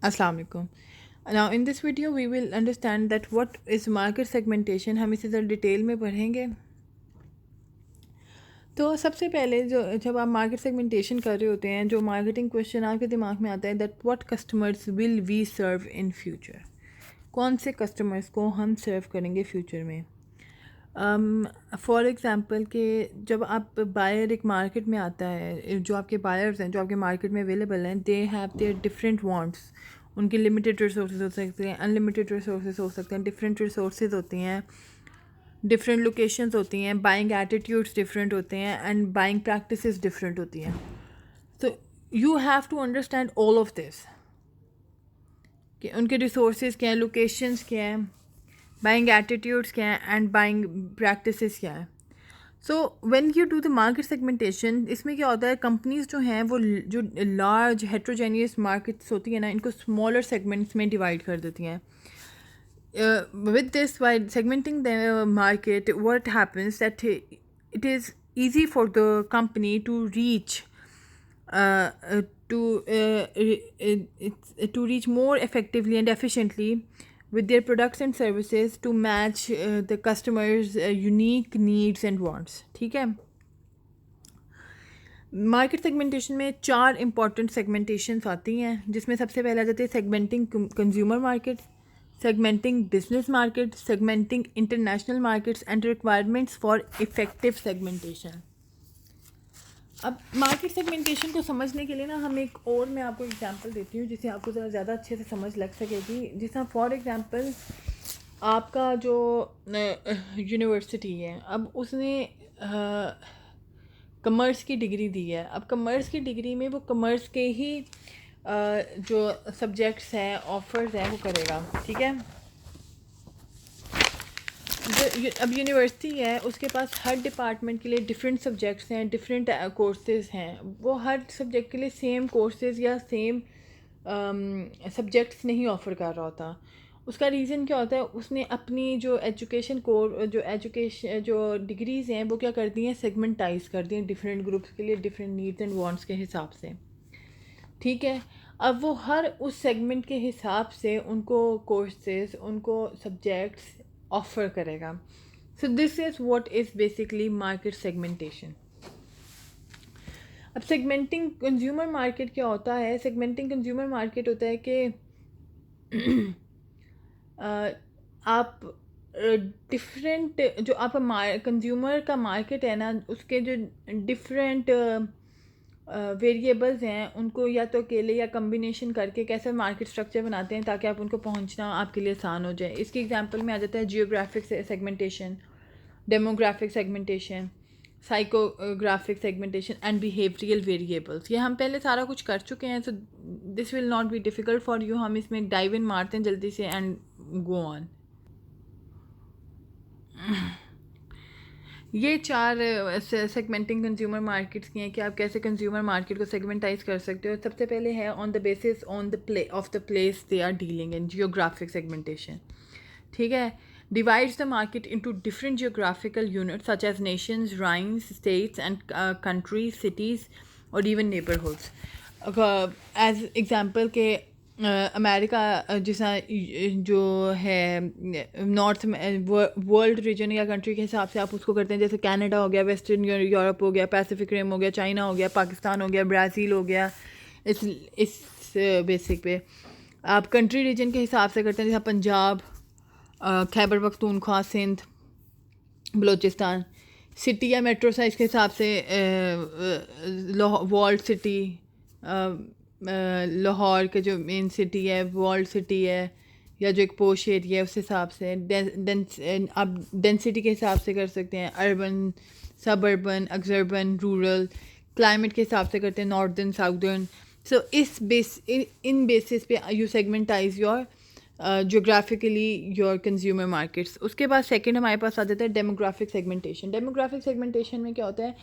Assalamu alaikum. Now in this video we will understand that what is market segmentation. हम इसे ज़रा detail में पढ़ेंगे. तो सबसे पहले जो जब आप मार्केट सेगमेंटेशन कर रहे होते हैं, जो मार्केटिंग क्वेश्चन आपके दिमाग में आता है that what customers will we serve in future. कौन से कस्टमर्स को हम सर्व करेंगे फ्यूचर में. फॉर एग्ज़ाम्पल कि जब आप बायर एक मार्केट में आता है, जो आपके बायर्स हैं जो आपके मार्केट में अवेलेबल हैं, they have their different wants. उनके लिमिटेड रिसोर्सेज हो सकते हैं, अनलिमिटेड रिसोर्सेज हो सकते हैं, डिफरेंट रिसोर्सेज होती हैं, डिफरेंट लोकेशंस होती हैं, बाइंग एटीट्यूड्स डिफरेंट होते हैं एंड बाइंग प्रैक्टिसेस डिफरेंट होती हैं. तो you have to understand all of this कि उनके रिसोर्सेज क्या हैं, लोकेशंस क्या हैं, बाइंग एटीट्यूड्स क्या हैं एंड बाइंग प्रैक्टिसेस क्या हैं. So when you do the market segmentation, इसमें क्या होता है, कंपनीज जो हैं वो जो लार्ज हेट्रोजेनियस मार्केट्स होती हैं ना, इनको स्मॉलर सेगमेंट्स में डिवाइड कर देती हैं. With this, by segmenting the market, what happens that it is easy for the company to reach uh, uh, to to reach more effectively and efficiently with their products and services to match the customers' unique needs and wants. ठीक है. Market segmentation में 4 important सेगमेंटेशंस आती हैं, जिसमें सबसे पहले आ जाती है segmenting consumer market, segmenting business market, segmenting international markets and requirements for effective segmentation. अब मार्केट सेगमेंटेशन को समझने के लिए ना हम एक और मैं आपको एग्जांपल देती हूँ जिससे आपको ज़रा ज़्यादा अच्छे से समझ लग सकेगी. जिस तरह फॉर एग्जांपल आपका जो यूनिवर्सिटी है, अब उसने कॉमर्स की डिग्री दी है. अब कॉमर्स की डिग्री में वो कॉमर्स के ही जो सब्जेक्ट्स हैं, ऑफर्स हैं, वो करेगा. ठीक है. अब यूनिवर्सिटी है, उसके पास हर डिपार्टमेंट के लिए डिफरेंट सब्जेक्ट्स हैं, डिफरेंट कोर्सेज हैं. वो हर सब्जेक्ट के लिए सेम कोर्सेज या सेम सब्जेक्ट्स नहीं ऑफ़र कर रहा होता. उसका रीज़न क्या होता है, उसने अपनी जो एजुकेशन जो डिग्रीज़ हैं वो क्या कर दी हैं, सेगमेंटाइज कर दी हैं डिफरेंट ग्रुप्स के लिए, डिफरेंट नीड्स एंड वांट्स के हिसाब से. ठीक है. अब वो हर उस सेगमेंट के हिसाब से उनको कोर्सेज, उनको सब्जेक्ट्स ऑफ़र करेगा. So this is what is basically market segmentation. अब सेगमेंटिंग कंज्यूमर मार्केट क्या होता है. सेगमेंटिंग कंज्यूमर मार्केट होता है कि आप डिफरेंट जो आपका कंज्यूमर का मार्केट है ना, उसके जो डिफरेंट वेरिएबल्स हैं, उनको या तो अकेले या कम्बिनेशन करके कैसे मार्केट स्ट्रक्चर बनाते हैं ताकि आप उनको पहुंचना आपके लिए आसान हो जाए. इसकी एग्जांपल में आ जाता है geographic segmentation, demographic segmentation, psychographic segmentation and behavioural variables. ये हम पहले सारा कुछ कर चुके हैं, so this will not be difficult for you. हम इसमें डाइव इन मारते हैं जल्दी से एंड गो ऑन. ये 4 सेगमेंटिंग कंज्यूमर मार्केट्स की हैं कि आप कैसे कंज्यूमर मार्केट को सेगमेंटाइज कर सकते हो. सबसे पहले है on the basis on the place they are dealing in, geographic segmentation. ठीक है. divides the market into different geographical units such as nations, regions, states and countries, cities or even neighborhoods. As example के America जैसा जो है north world reason या country के हिसाब से आप उसको करते हैं. जैसे कनाडा हो गया, वेस्टर्न यूरोप हो गया, पैसिफिक रिम हो गया, चाइना हो गया, पाकिस्तान हो गया, ब्राज़ील हो गया. इस बेसिक पे आप कंट्री रीजन के हिसाब से करते हैं. जैसे पंजाब, खैबर पख्तूनख्वा, सिंध, बलूचिस्तान. सिटी या मेट्रो साइज़ के हिसाब से वॉल्ड सिटी, लाहौर के जो मेन सिटी है वॉल्ड सिटी है, या जो एक पोश एरिया है उस हिसाब से. आप डेंसिटी के हिसाब से कर सकते हैं, urban, suburban, exurban, rural. Climate के हिसाब से करते हैं, northern, southern. So in basis पे you segmentise your geographically your consumer markets. उसके बाद सेकंड हमारे पास आ जाता है डेमोग्राफिक सेगमेंटेशन. डेमोग्राफिक सेगमेंटेशन में क्या होता है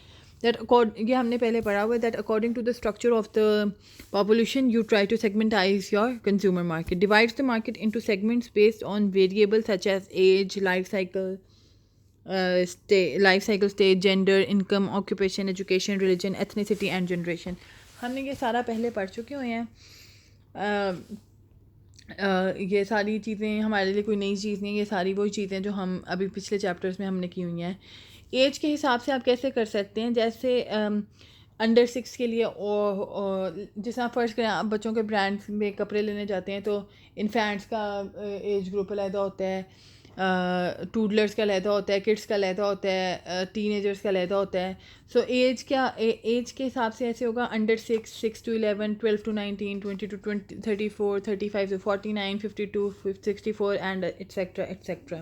दैट ये हमने पहले पढ़ा हुआ है that according to the structure of the population you try to segmentise your consumer market. Divides the market into segments based on variable such as age, life cycle stage, gender, income, occupation, education, religion, ethnicity and generation. हमने ये सारा पहले पढ़ चुके हुए हैं. ये सारी चीज़ें हमारे लिए कोई नई चीज़ नहीं है, ये सारी वही चीज़ें जो हम अभी पिछले चैप्टर्स में हमने की हुई हैं। एज के हिसाब से आप कैसे कर सकते हैं, जैसे अंडर 6 के लिए और जैसे आप फ़र्ज़ करें आप बच्चों के ब्रांड्स में कपड़े लेने जाते हैं तो इन्फेंट्स का एज ग्रुप अलहदा होता है, टूडलर्स का अलहदा होता है, किड्स का अलहदा होता है, टीनेजर्स का अलहदा होता है। सो एज क्या एज के हिसाब से ऐसे होगा under 6, 6 to 11, 12 to 19, 20 to 20, 34, 35 to 49, 52, 64 and etcetera etcetera.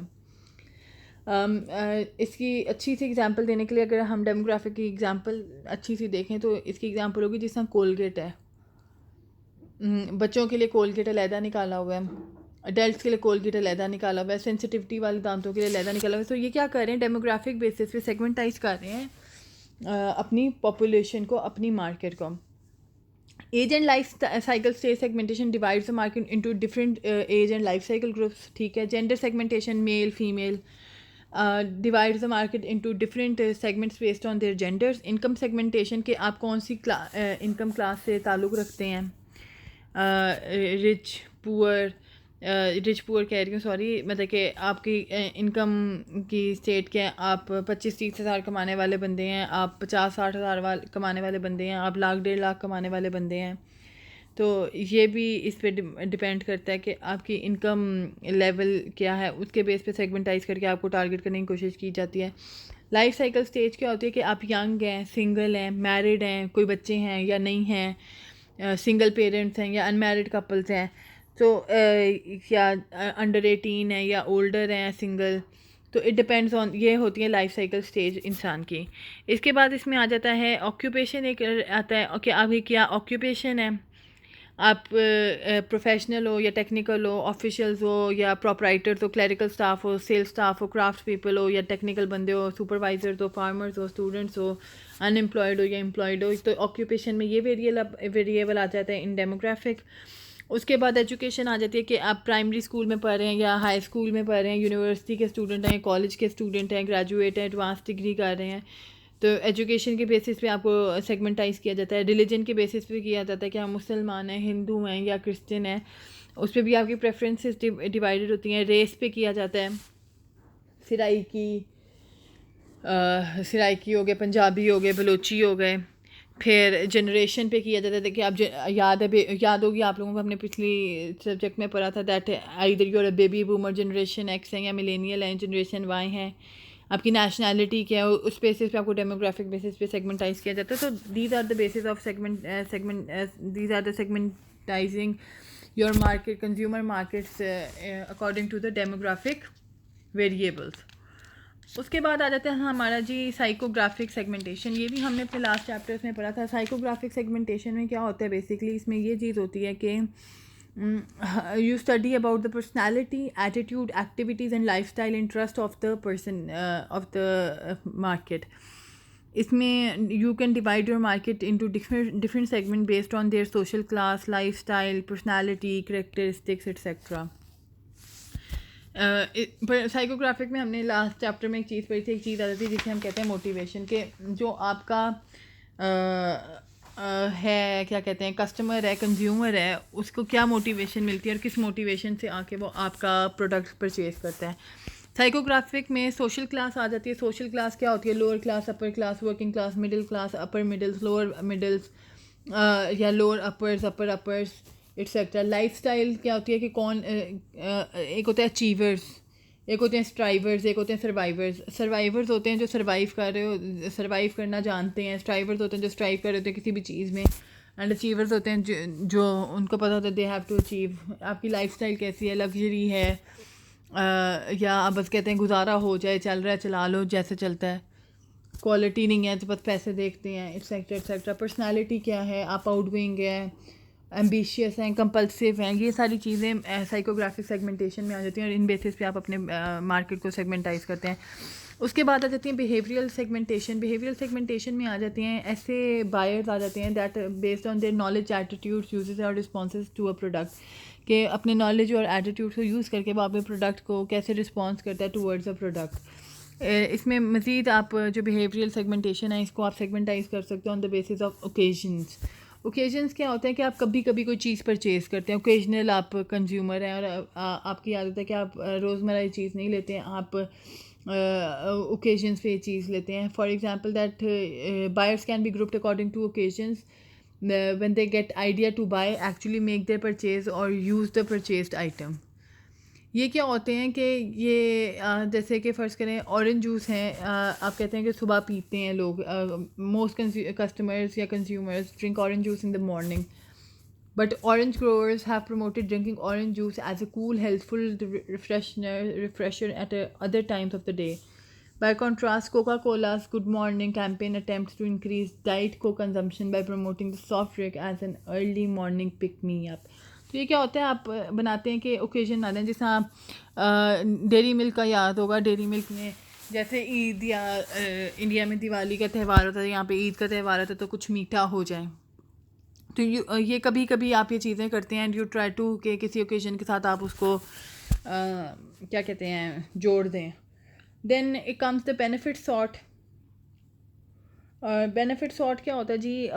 इसकी अच्छी सी एग्जांपल देने के लिए अगर हम डेमोग्राफिक की एग्जांपल अच्छी सी देखें तो इसकी एग्जांपल होगी जिस तरह कोलगेट है। बच्चों के लिए कोलगेट अलहदा निकाला हुआ है, अडल्ट के लिए कोलगेट अलहदा निकाला हुआ है, सेंसिटिविटी वाले दांतों के लिए अलहदा निकाला हुआ है। तो ये क्या कर रहे हैं, डेमोग्राफिक बेसिस पे सेगमेंटाइज कर रहे हैं अपनी पॉपुलेशन को, अपनी मार्केट को। Age and life cycle stage segmentation divides the market into different age and life cycle groups, ठीक है। Gender segmentation male female divides the market into different segments based on their genders. Income segmentation के आप कौन सी income class से ताल्लुक़ रखते हैं, rich poor, rich poor कह रही हूँ सॉरी, मतलब कि आपकी इनकम की स्टेट क्या है, आप 25-30 हज़ार कमाने वाले बंदे हैं, आप 50-60 हज़ार कमाने वाले बंदे हैं, आप लाख 1.5 लाख कमाने वाले बंदे हैं। तो ये भी इस पे डिपेंड करता है कि आपकी इनकम लेवल क्या है, उसके बेस पे सेगमेंटाइज करके आपको टारगेट करने की कोशिश की जाती है। लाइफ साइकिल स्टेज क्या होती है कि आप यंग हैं, सिंगल हैं, मैरिड हैं, कोई बच्चे हैं या नहीं हैं, सिंगल पेरेंट्स हैं या अनमैरिड कपल्स हैं, तो या अंडर 18 है या ओल्डर हैं सिंगल। तो इट डिपेंड्स ऑन, ये होती है लाइफ साइकिल स्टेज इंसान की। इसके बाद इसमें आ जाता है ऑक्यूपेशन, एक आता है कि आपकी क्या ऑक्यूपेशन है, आप प्रोफेशनल हो या टेक्निकल हो, ऑफिशियल्स हो या प्रोपराइटर्स हो, क्लरिकल स्टाफ हो, सेल्स स्टाफ हो, क्राफ्ट पीपल हो या टेक्निकल बंदे हो, सुपरवाइजर्स हो, फार्मर्स हो, स्टूडेंट्स हो, अनएम्प्लॉयड हो या एम्प्लॉयड हो। तो ऑक्यूपेशन में ये वेरिएबल आ जाता है इन डेमोग्राफिक। उसके बाद एजुकेशन आ जाती है कि आप प्राइमरी स्कूल में पढ़ रहे हैं या हाई स्कूल में पढ़ रहे हैं, यूनिवर्सिटी के स्टूडेंट हैं, कॉलेज के स्टूडेंट हैं, ग्रेजुएट हैं, एडवांस डिग्री कर रहे हैं। तो एजुकेशन के बेसिस पे आपको सेगमेंटाइज किया जाता है। रिलीजन के बेसिस पे किया जाता है कि हम मुसलमान हैं, हिंदू हैं या क्रिश्चियन हैं, उस पर भी आपकी प्रेफरेंसेस डिवाइडेड होती हैं। रेस पे किया जाता है, सिराइकी हो गए, पंजाबी हो गए, बलोची हो गए। फिर जनरेशन पे किया जाता था कि आप याद होगी आप लोगों को, हमने पिछली सब्जेक्ट में पढ़ा था that either your baby boomer generation X है या मिलेनियल है, जनरेशन वाई है, आपकी नेशनैलिटी क्या है, उस बेसिस पे आपको डेमोग्राफिक बेसिस पे सेगमेंटाइज किया जाता है। तो these are the basis of these are the segmentising your market, consumer markets according to the demographic variables. उसके बाद आ जाता है हमारा जी साइकोग्राफिक सेगमेंटेशन। ये भी हमने अपने लास्ट चैप्टर्स में पढ़ा था। साइकोग्राफिक सेगमेंटेशन में क्या होता है, बेसिकली इसमें ये चीज़ होती है कि you study about the personality, attitude, activities and lifestyle interest of the person of the market. इसमें you can divide your market into different segment based on their social class, lifestyle, personality, characteristics etc. Psychographic में हमने last chapter में एक चीज़ पढ़ी थी, एक चीज़ आ जाती है जिसे हम कहते हैं मोटिवेशन, के जो आपका है क्या कहते हैं कस्टमर है, कंज्यूमर है, उसको क्या मोटिवेशन मिलती है और किस मोटिवेशन से आके वो आपका प्रोडक्ट परचेज़ करता है। साइकोग्राफिक में सोशल क्लास आ जाती है। सोशल क्लास क्या होती है, lower class, upper class, working class, middle class, upper middles, lower middles या lower uppers, upper uppers etcetera. Lifestyle क्या होती है कि कौन एक होता है अचीवर्स, एक होते हैं स्ट्राइवर्स, एक होते हैं सर्वाइवर्स। सर्वाइवर्स होते हैं जो सर्वाइव कर रहे हो, सर्वाइव करना जानते हैं। स्ट्राइवर्स होते हैं जो स्ट्राइव कर रहे होते हैं किसी भी चीज़ में। एंड अचीवर्स होते हैं जो उनको पता होता है दे हैव टू अचीव। आपकी लाइफस्टाइल कैसी है, लग्जरी है या आप बस कहते हैं गुजारा हो जाए, चल रहा है चला लो जैसे चलता है, क्वालिटी नहीं है तो बस पैसे देखते हैं एक्सेट्रा एक्सेट्रा। पर्सनैलिटी क्या है, आप आउटगोइंग है, एम्बिशियस हैं, कंपल्सिव हैं, ये सारी चीज़ें साइकोग्राफिक सेगमेंटेशन में आ जाती हैं और इन बेसिस पे आप अपने मार्केट को सेगमेंटाइज करते हैं। उसके बाद आ जाती हैं बिहेवियरल सेगमेंटेशन। बिहेवियरल सेगमेंटेशन में आ जाती हैं ऐसे बायर्स आ जाते हैं that based on their knowledge, attitudes, uses और रिस्पॉन्सेज टू अ प्रोडक्ट, कि अपने नॉलेज और एटीट्यूड को यूज़ करके वो अपने प्रोडक्ट को कैसे रिस्पॉन्स करता है टूवर्ड्स अ प्रोडक्ट। इसमें मज़ीद आप जो बिहेवियरल सेगमेंटेशन है इसको आप सेगमेंटाइज कर सकते हो on the basis of occasions. Occasions क्या होते हैं कि आप कभी कभी कोई चीज़ परचेज़ करते हैं, ओकेजनल आप कंज्यूमर हैं और आपकी आदत है कि आप रोज़मर्रा ये चीज़ नहीं लेते हैं, आप ओकेजन्स पे ये चीज़ लेते हैं. For example that buyers can be grouped according to occasions. When they get idea to buy, actually make their purchase or use the purchased item. ये क्या होते हैं कि ये जैसे कि फ़र्ज़ करें ऑरेंज जूस हैं, आप कहते हैं कि सुबह पीते हैं लोग, मोस्ट कस्टमर्स या consumers drink orange juice in the morning, but orange growers have promoted drinking orange juice as a cool healthful refresher at other times of the day. By contrast, Coca-Cola's Good Morning campaign attempts to increase Diet Coke consumption by promoting the soft drink as an early morning pick-me-up. तो ये क्या होता है, आप बनाते हैं कि occasion आते हैं, जैसे आप डेयरी मिल्क का याद होगा. डेयरी मिल्क में जैसे ईद या इंडिया में दिवाली का त्यौहार होता है, यहाँ पे ईद का त्यौहार होता है, तो कुछ मीठा हो जाए. तो ये कभी कभी आप ये चीज़ें करते हैं एंड यू ट्राई टू कि किसी ओकेजन के साथ आप उसको क्या कहते हैं जोड़ दें. Then it comes the benefit sort. Benefit sort क्या होता है जी?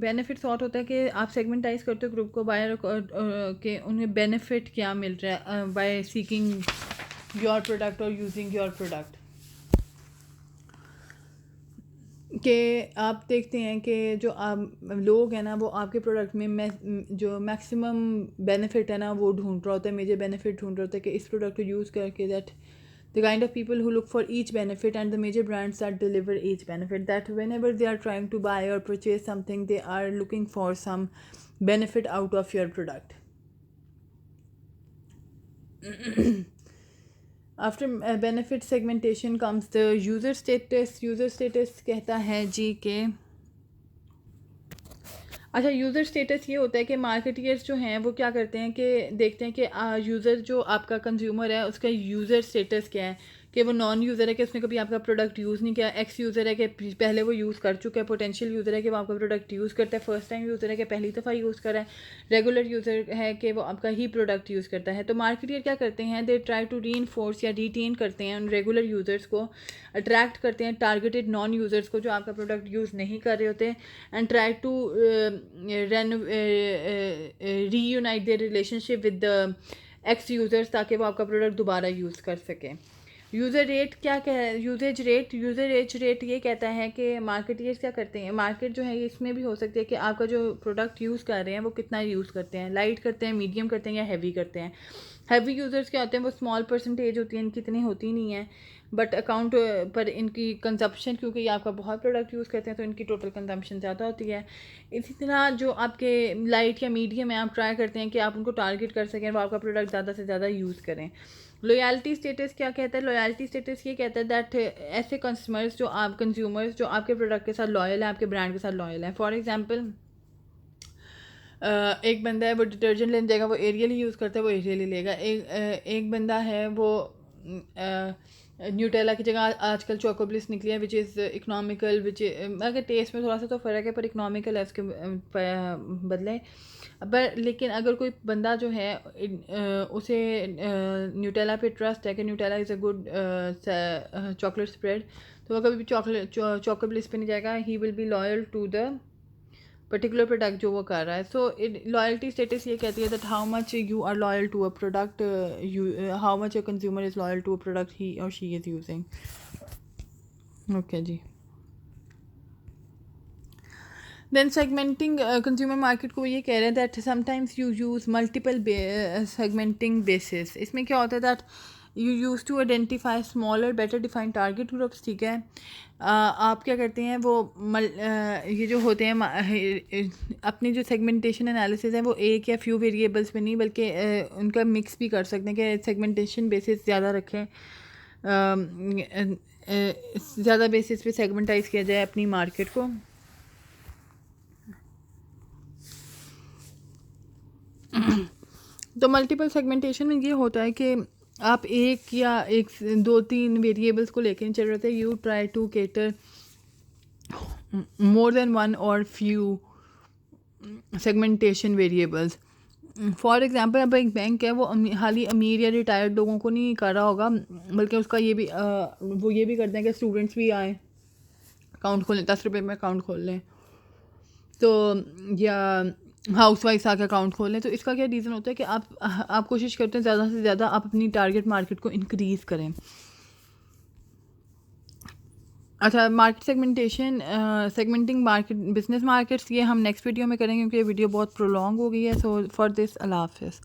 बेनिफिट सॉर्ट होता है कि आप सेगमेंटाइज करते हो ग्रुप को बायर के उन्हें बेनिफिट क्या मिल रहा है बाय सीकिंग योर प्रोडक्ट और यूजिंग योर प्रोडक्ट. कि आप देखते हैं कि जो आप लोग हैं ना, वो आपके प्रोडक्ट में जो मैक्सिमम बेनिफिट है ना वो ढूंढ रहा होता है, मेजर बेनिफिट ढूंढ रहा होता है कि इस प्रोडक्ट को यूज़ करके that the kind of people who look for each benefit and the major brands that deliver each benefit, that whenever they are trying to buy or purchase something, they are looking for some benefit out of your product. After benefit segmentation comes the user status. User status कहता है जी के अच्छा, user status ये होता है कि marketeers जो हैं वो क्या करते हैं कि देखते हैं कि यूज़र जो आपका कंज्यूमर है उसका यूज़र स्टेटस क्या है, कि वो नॉन यूज़र है कि उसने कभी आपका प्रोडक्ट यूज़ नहीं किया, एक्स यूज़र है कि पहले वो यूज़ कर चुका है, पोटेंशियल यूज़र है कि वो आपका प्रोडक्ट यूज़ करता है, फर्स्ट टाइम यूज़र है कि पहली दफ़ा यूज़ कर रहा है, रेगुलर यूज़र है कि वो आपका ही प्रोडक्ट यूज़ करता है. तो मार्केटियर क्या करते हैं, दे ट्राई टू रीइंफोर्स या रिटेन करते हैं उन रेगुलर यूज़र्स को, अट्रैक्ट करते हैं टारगेटेड नॉन यूज़र्स को जो आपका प्रोडक्ट यूज़ नहीं कर रहे होते, and try to reunite their relationship with the ex users ताकि वो आपका प्रोडक्ट दोबारा यूज़ कर सकें. यूज़र रेट क्या कह यूजेज रेट ये कहता है कि मार्केटियर्स क्या करते हैं, मार्केट जो है इसमें भी हो सकती है कि आपका जो प्रोडक्ट यूज़ कर रहे हैं वो कितना यूज़ करते हैं, लाइट करते हैं, मीडियम करते हैं या हैवी करते हैं. हैवी यूज़र्स क्या होते हैं, वो स्मॉल परसेंटेज होती है, इनकी इतनी होती नहीं है, बट अकाउंट पर इनकी कंजप्शन, क्योंकि ये आपका बहुत प्रोडक्ट यूज़ करते हैं तो इनकी टोटल कंजप्शन ज़्यादा होती है. इसी तरह जो आपके लाइट या मीडियम है, आप ट्राई करते हैं कि आप उनको टारगेट कर सकें, वो आपका प्रोडक्ट ज़्यादा से ज़्यादा यूज़ करें. लॉयल्टी स्टेटस क्या कहता है, लॉयल्टी स्टेटस ये कहता है दैट ऐसे कस्टमर्स जो आप कंज्यूमर्स जो आपके प्रोडक्ट के साथ लॉयल है, आपके ब्रांड के साथ लॉयल है. फॉर एग्जांपल एक बंदा है वो डिटर्जेंट लेने जाएगा, वो एरियल ही यूज़ करता है, वो एरियल ही लेगा. एक बंदा है वो न्यूटेला की जगह आजकल चोकोब्लिस निकली है विच इज़ इकनॉमिकल, विच अगर टेस्ट में थोड़ा सा तो फ़र्क है पर इकनॉमिकल है उसके बदले. पर लेकिन अगर कोई बंदा जो है उसे न्यूटेला पे ट्रस्ट है कि Nutella is a good chocolate spread, तो वह कभी भी चॉकोब्लिस पे नहीं जाएगा. He will be loyal to the particular product जो वो कर रहा है. सो लॉयल्टी स्टेटस ये कहती है that how much you are loyal to a product, how much a consumer is loyal to a product he और शी इज़ यूजिंग. ओके जी. देन सेगमेंटिंग कंज्यूमर मार्केट को ये कह रहे हैं that sometimes you use multiple segmenting basis. इसमें क्या होता है that you use to identify smaller better defined target groups. ठीक है, आप क्या करते हैं वो ये जो होते हैं अपनी जो सेगमेंटेशन एनालिसिस है वो एक या फ्यू वेरिएबल्स पे नहीं बल्कि उनका मिक्स भी कर सकते हैं कि सेगमेंटेशन बेसिस ज़्यादा रखें, ज़्यादा बेसिस पे सेगमेंटाइज किया जाए अपनी मार्केट को. तो मल्टीपल सेगमेंटेशन में ये होता है कि आप एक या एक दो तीन वेरिएबल्स को लेकर चल रहे थे. You try to cater more than one और few segmentation variables. For example अब एक बैंक है वो हाल ही अमीर या रिटायर्ड लोगों को नहीं कर रहा होगा, बल्कि उसका ये भी वो ये भी करते हैं कि स्टूडेंट्स भी आए अकाउंट खोलें, 10 रुपये में अकाउंट खोल लें. तो या हाउस वाइफ आके अकाउंट खोलें। तो इसका क्या रीज़न होता है कि आप कोशिश करते हैं ज़्यादा से ज़्यादा आप अपनी टारगेट मार्केट को इंक्रीज़ करें। अच्छा, market segmentation, segmenting market, business markets, ये हम नेक्स्ट वीडियो में करेंगे क्योंकि ये वीडियो बहुत प्रोलॉन्ग हो गई है। सो फॉर दिस, अल्लाह हाफ़िज़।